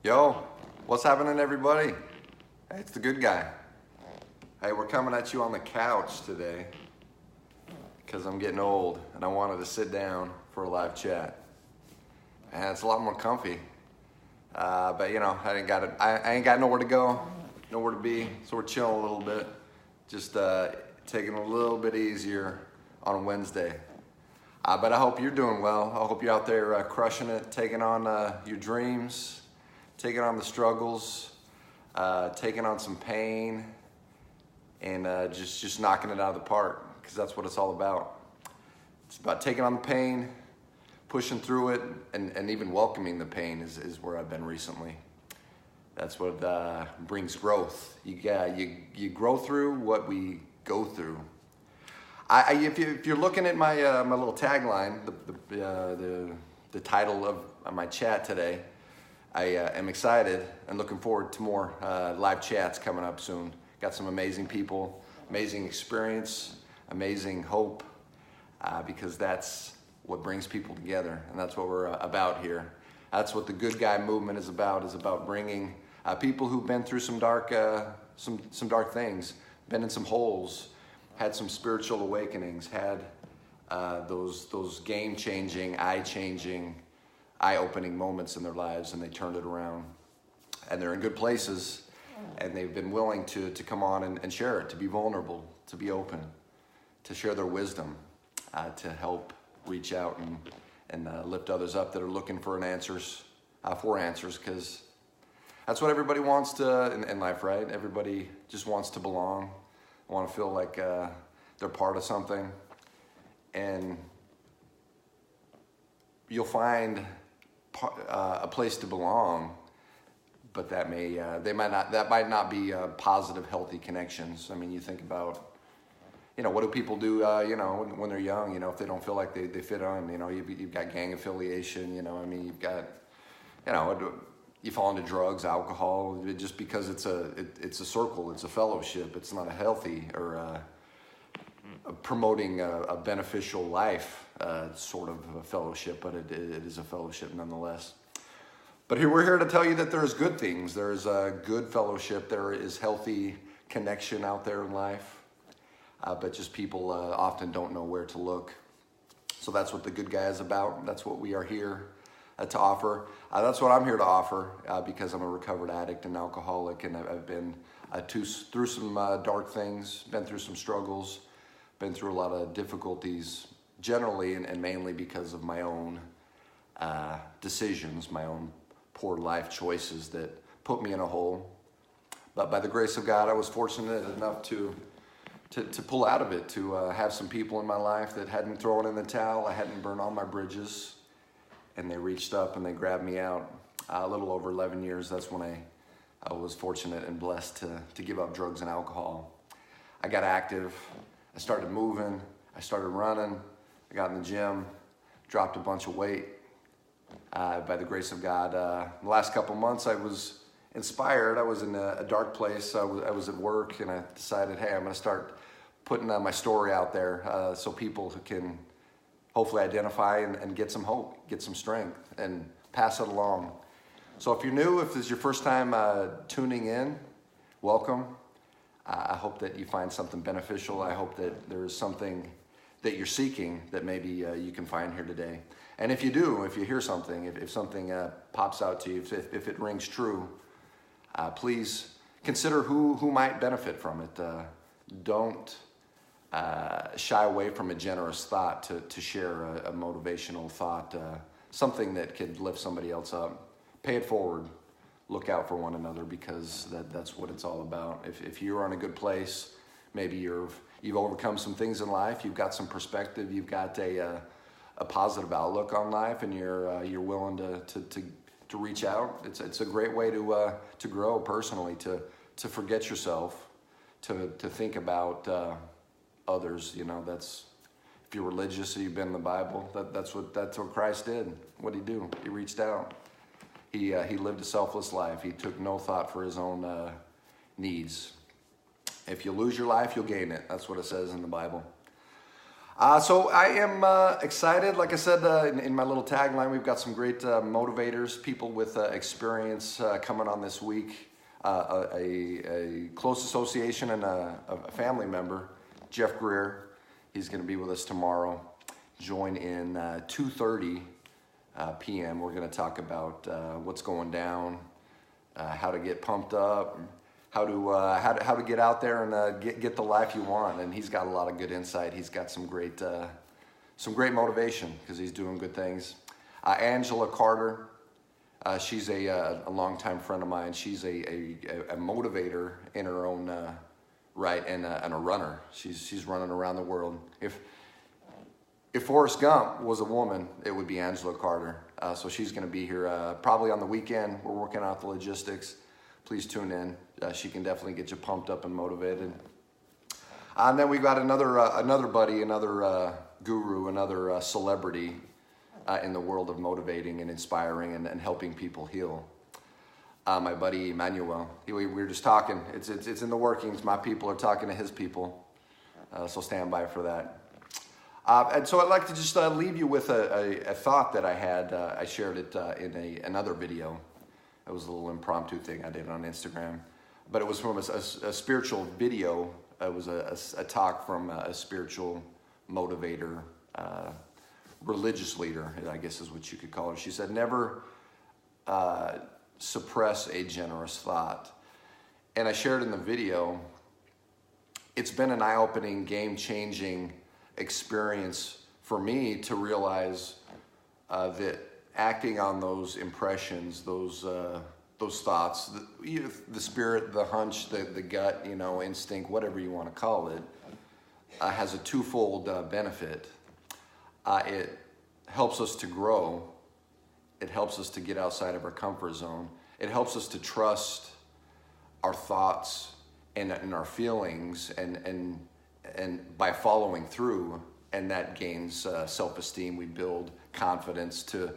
Yo, what's happening, everybody? Hey, it's the good guy. Hey, we're coming at you on the couch today because I'm getting old and I wanted to sit down for a live chat. And it's a lot more comfy. But you know, I ain't got nowhere to go, nowhere to be, so we're chilling a little bit. Just taking it a little bit easier on a Wednesday. But I hope you're doing well. I hope you're out there crushing it, taking on your dreams, taking on the struggles, taking on some pain, and just knocking it out of the park, because that's what it's all about. It's about taking on the pain, pushing through it, and even welcoming the pain is where I've been recently. That's what brings growth. You grow through what we go through. If you're looking at my my little tagline, the title of my chat today, I am excited and looking forward to more live chats coming up soon. Got some amazing people, amazing experience, amazing hope, because that's what brings people together, and that's what we're about here. That's what the Good Guy movement is about bringing people who've been through some dark things, been in some holes, had some spiritual awakenings, had those game-changing, eye-changing, eye-opening moments in their lives, and they turned it around. And they're in good places, and they've been willing to come on and share it, to be vulnerable, to be open, to share their wisdom, to help reach out and lift others up that are looking for answers, because that's what everybody wants to in life, right? Everybody just wants to belong, want to feel like they're part of something, and you'll find a place to belong, but that might not be positive, healthy connections. I mean, you think about, what do people do, when they're young, if they don't feel like they fit on, you've got gang affiliation, you've got, you fall into drugs, alcohol, just because it's a circle, it's a fellowship. It's not a healthy or promoting a beneficial life sort of a fellowship, but it is a fellowship nonetheless. But we're here to tell you that there's good things. There's a good fellowship. There is healthy connection out there in life. But just people often don't know where to look. So that's what the Good Guy is about. That's what we are here to offer. That's what I'm here to offer, because I'm a recovered addict and alcoholic, and I've been through some dark things, been through some struggles, been through a lot of difficulties, generally and mainly because of my own decisions, my own poor life choices that put me in a hole. But by the grace of God, I was fortunate enough to pull out of it, to have some people in my life that hadn't thrown in the towel. I hadn't burned all my bridges, and they reached up and they grabbed me out. A little over 11 years, that's when I was fortunate and blessed to give up drugs and alcohol. I got active, I started moving, I started running, I got in the gym, dropped a bunch of weight. By the grace of God, the last couple months I was inspired. I was in a dark place. I was at work, and I decided, hey, I'm going to start putting my story out there so people who can hopefully identify and get some hope, get some strength, and pass it along. So if you're new, if this is your first time tuning in, welcome. I hope that you find something beneficial. I hope that there is something that you're seeking that maybe you can find here today. And if you do, if you hear something, if something pops out to you, if it rings true, please consider who might benefit from it. Don't shy away from a generous thought to share a motivational thought, something that could lift somebody else up. Pay it forward. Look out for one another, because that's what it's all about. If you're in a good place, maybe you've overcome some things in life, you've got some perspective, you've got a positive outlook on life, and you're willing to reach out. It's a great way to grow personally, to forget yourself, to think about others. That's, if you're religious or you've been in the Bible, that's what Christ did. What did he do? He reached out. He lived a selfless life. He took no thought for his own needs. If you lose your life, you'll gain it. That's what it says in the Bible. So I am excited. Like I said in my little tagline, we've got some great motivators, people with experience coming on this week. A close association and a family member, Jeff Greer. He's going to be with us tomorrow. Join in 2:30 p.m. We're going to talk about what's going down, how to get pumped up, how to get out there and get the life you want. And he's got a lot of good insight. He's got some great motivation because he's doing good things. Angela Carter, she's a longtime friend of mine. She's a motivator in her own right and a runner. She's running around the world. If Forrest Gump was a woman, it would be Angela Carter. So she's going to be here probably on the weekend. We're working out the logistics. Please tune in. She can definitely get you pumped up and motivated. And then we got another buddy, another guru, another celebrity in the world of motivating and inspiring and helping people heal. My buddy Emmanuel. We were just talking. It's in the workings. My people are talking to his people. So stand by for that. And so I'd like to just leave you with a thought that I had. I shared it in another video. It was a little impromptu thing I did on Instagram. But it was from a spiritual video. It was a talk from a spiritual motivator, religious leader, I guess is what you could call her. She said, never suppress a generous thought. And I shared in the video, it's been an eye-opening, game-changing experience for me to realize that acting on those impressions, those thoughts, the spirit, the hunch, the gut, instinct, whatever you want to call it, has a twofold benefit. It helps us to grow. It helps us to get outside of our comfort zone. It helps us to trust our thoughts and our feelings and by following through, and that gains self-esteem. We build confidence to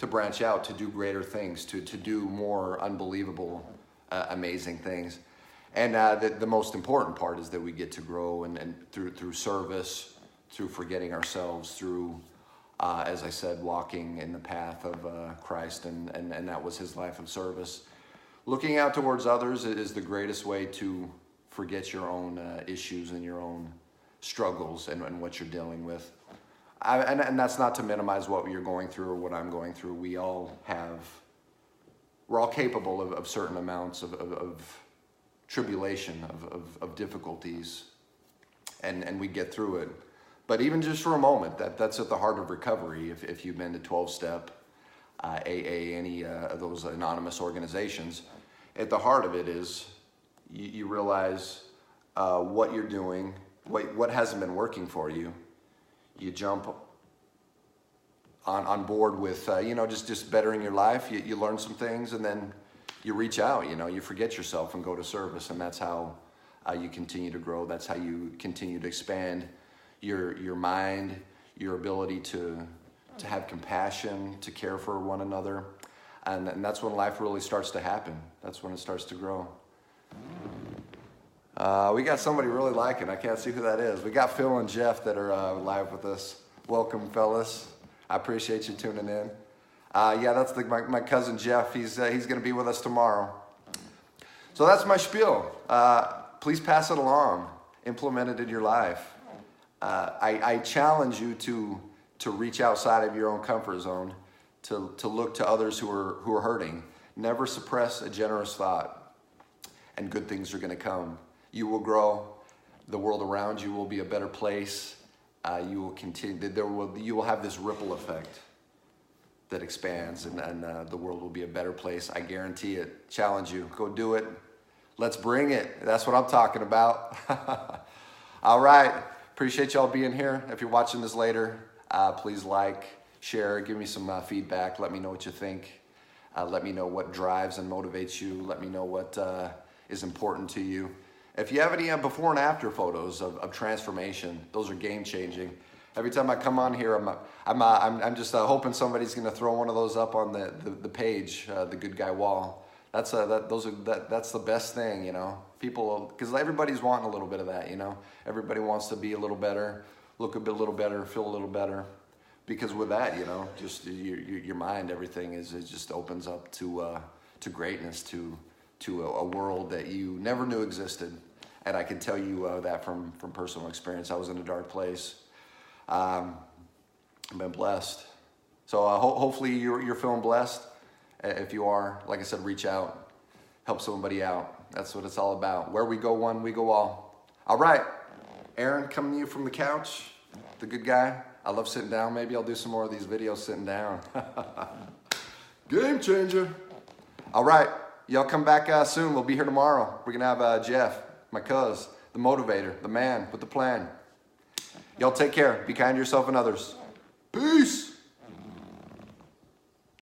branch out, to do greater things, to do more unbelievable, amazing things. And the most important part is that we get to grow and through service, through forgetting ourselves, through, as I said, walking in the path of Christ, and that was his life of service. Looking out towards others is the greatest way to forget your own issues and your own struggles and what you're dealing with. And that's not to minimize what you're going through or what I'm going through. We're all capable of certain amounts of tribulation, of difficulties, and we get through it. But even just for a moment, that's at the heart of recovery. If you've been to 12-step, AA, any of those anonymous organizations, at the heart of it is you realize what you're doing, what hasn't been working for you. You jump on board with, just bettering your life. You learn some things, and then you reach out, you forget yourself and go to service. And that's how you continue to grow. That's how you continue to expand your mind, your ability to have compassion, to care for one another. And that's when life really starts to happen. That's when it starts to grow. We got somebody really liking. I can't see who that is. We got Phil and Jeff that are live with us. Welcome, fellas. I appreciate you tuning in. Yeah, that's my cousin Jeff. He's going to be with us tomorrow. So that's my spiel. Please pass it along. Implement it in your life. I challenge you to reach outside of your own comfort zone, to look to others who are hurting. Never suppress a generous thought, and good things are going to come. You will grow. The world around you will be a better place. You will continue. You will have this ripple effect that expands, and the world will be a better place. I guarantee it. Challenge you. Go do it. Let's bring it. That's what I'm talking about. All right. Appreciate y'all being here. If you're watching this later, please like, share, give me some feedback. Let me know what you think. Let me know what drives and motivates you. Let me know what is important to you. If you have any before and after photos of transformation, those are game changing. Every time I come on here, I'm just hoping somebody's going to throw one of those up on the page, the Good Guy wall. That's the best thing, People, because everybody's wanting a little bit of that, Everybody wants to be a little better, look a little better, feel a little better. Because with that, you know, just your mind, everything it just opens up to greatness, to a world that you never knew existed. And I can tell you that from personal experience. I was in a dark place. I've been blessed. So hopefully you're feeling blessed. If you are, like I said, reach out, help somebody out. That's what it's all about. Where we go one, we go all. All right, Aaron, coming to you from the couch, the good guy. I love sitting down. Maybe I'll do some more of these videos sitting down. Game changer. All right, y'all come back soon. We'll be here tomorrow. We're gonna have Jeff, my cuz, the motivator, the man with the plan. Y'all take care. Be kind to yourself and others. Peace.